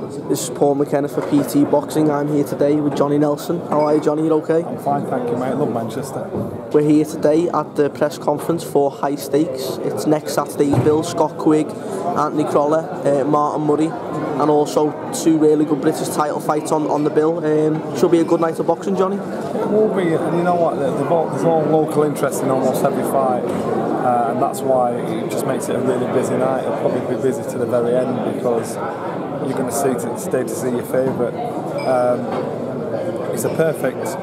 This is Paul McKenna for PT Boxing. I'm here today with Johnny Nelson. How are you, Johnny? You okay? I'm fine, thank you, mate. I love Manchester. We're here today at the press conference for High Stakes. It's next Saturday's bill. Scott Quigg, Anthony Crolla, Martin Murray, and also two really good British title fights on the bill. Should be a good night of boxing, Johnny. It will be, and you know what? There's all local interest in almost every fight, and that's why it just makes it a really busy night. It'll probably be busy to the very end because you're going to stay to see your favourite. It's a perfect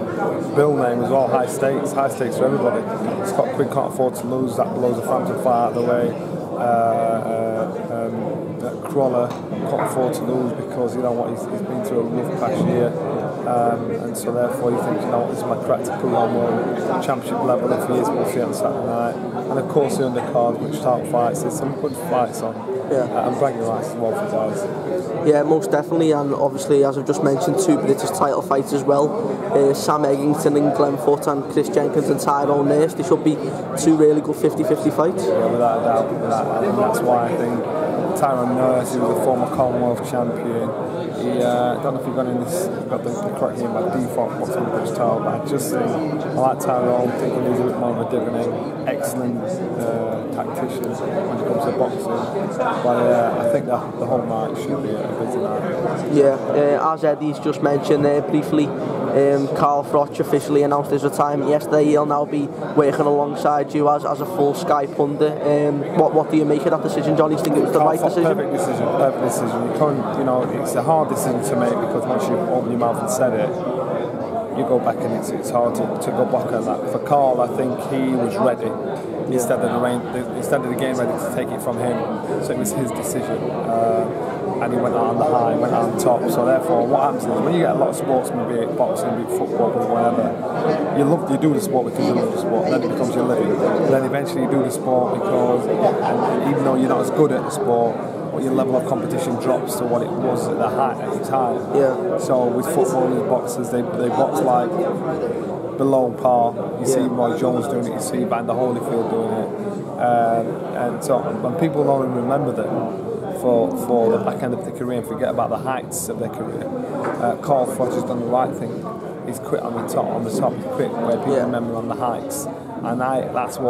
bill name as well. High stakes for everybody. Scott Quigg can't afford to lose. That blows the Frampton fight out of the way. Crolla can't afford to lose because you know what, he's been through a rough past year, and so therefore you think, you know what, this is my crack to put on one championship level. If he is, we'll see on Saturday night. And of course the undercard, which top fights, there's some good fights on. Yeah. And bragging rights as well for guys. Yeah, most definitely, and obviously, as I've just mentioned, two British title fights as well. Sam Eggington and Glenn Foot, and Chris Jenkins and Tyrone Nurse. They should be two really good 50-50 fights. Yeah, without a doubt. And that's why I think Tyrone Nurse, who was a former Commonwealth champion, I don't know if he got the correct name by default boxing the British title, but I just think I like Tyrone, thinking he's a bit more of a dividend, excellent tactician when it comes to boxing. But I think that the whole night should be a busy night. Yeah, as Eddie's just mentioned briefly, Carl Froch officially announced his retirement yesterday. He'll now be working alongside you as a full Sky pundit. What do you make of that decision, Johnny? Do you think it was the right decision? Perfect decision. You can't, you know, it's a hard decision to make because once you open your mouth and said it, you go back and it's hard to go back on that. For Carl, I think he was ready. Instead of the game ready to take it from him, so it was his decision, and he went out on the high, went out on top. So therefore, what happens is when you get a lot of sportsmen, be it boxing, be it football, be it whatever, you do the sport because you love the sport, and then it becomes your living. And then eventually you do the sport because, and even though you're not as good at the sport, but your level of competition drops to what it was at the time. Yeah. So with footballers, boxers, they box like below par. You see Roy Jones doing it, you see Van der Holyfield doing it, and so when people only remember them for the back end of their career and forget about the heights of their career, Carl Froch has done the right thing. He's quit on the top. He's quit where people remember on the heights, and that's the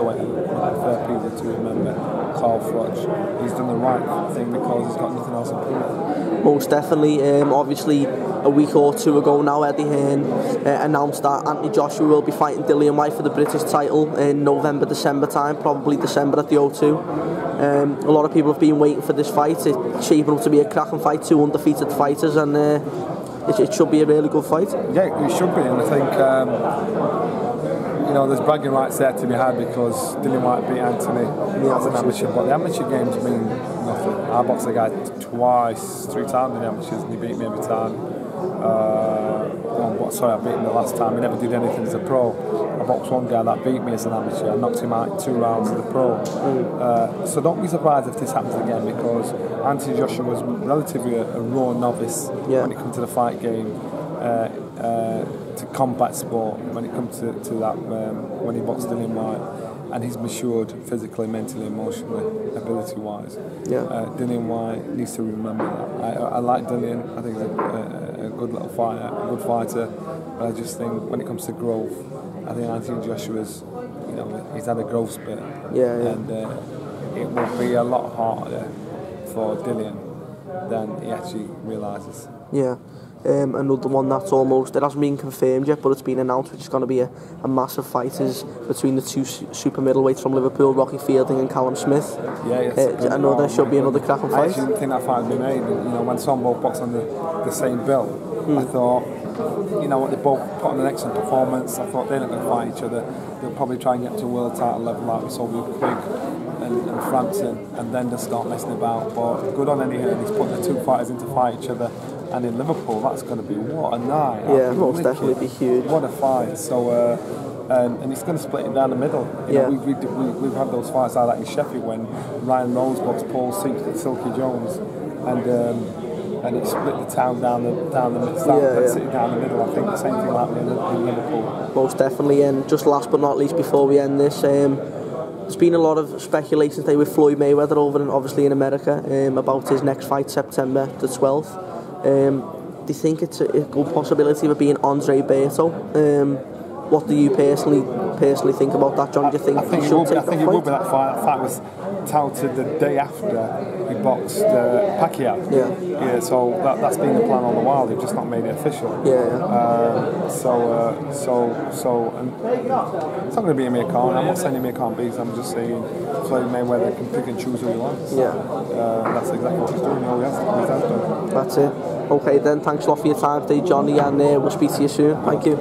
way for people to remember Carl Froch. He's done the right thing because he's got nothing else to prove. Most definitely. Obviously, a week or two ago now, Eddie Hearn announced that Anthony Joshua will be fighting DILLIAN Whyte for the British title in November, December time, probably December at the O2. A lot of people have been waiting for this fight. It's shaping up to be a cracking fight, two undefeated fighters, and it should be a really good fight. Yeah, it should be, and I think you know, there's bragging rights there to be had because DILLIAN Whyte beat Anthony as an amateur, but the amateur games mean nothing. I boxed a guy three times in the amateurs, and he beat me every time. I beat him the last time. He never did anything as a pro. I boxed one guy that beat me as an amateur. I knocked him out in 2 rounds as a pro. So don't be surprised if this happens again because Anthony Joshua was relatively a raw novice when it comes to the fight game. To combat sport when it comes to that when he boxed DILLIAN Whyte, and he's matured physically, mentally, emotionally, ability wise. DILLIAN Whyte needs to remember that. I like DILLIAN. I think he's a good little fighter, a good fighter, but I just think when it comes to growth, I think Anthony Joshua's, you know, he's had a growth spurt, and it will be a lot harder for DILLIAN than he actually realises. Another one that's almost, it hasn't been confirmed yet, but it's been announced, which is going to be a massive fight, is between the two super middleweights from Liverpool, Rocky Fielding and Callum Smith. There should be another cracking fight. I actually didn't think that fight would be made. You know, when some both boxed on the same bill, I thought, you know what, they both put on an excellent performance. I thought they're not going to fight each other. They'll probably try and get to a world title level like we saw with Quigg and Frampton, and then just start messing about. But good on Eddie Hearn, he's putting the two fighters in to fight each other. And in Liverpool, that's going to be what a night. Yeah, most definitely be huge. What a fight. So, and it's going to split it down the middle. You know, we've had those fights like that in Sheffield when Ryan Rose boxed Paul Silky Jones, and it split the town down the city down the middle. I think the same thing happened in Liverpool. Most definitely. And just last but not least, before we end this, There's been a lot of speculation today with Floyd Mayweather over obviously in America about his next fight, September the 12th. Do you think it's a good possibility of it being Andre Berto? What do you personally think about that, John? Do you think I think he should take that fight? I think it would be that fight. That fight was touted the day after he boxed Pacquiao. Yeah. So that's been the plan all the while. They've just not made it official. And it's not going to be Amir Khan. I'm not saying Amir Khan beats. I'm just saying Floyd Mayweather can pick and choose who he wants. That's exactly what he's doing. He has done. That's it. Okay then. Thanks a lot for your time today, Johnny, and we'll speak to you soon. Thank you.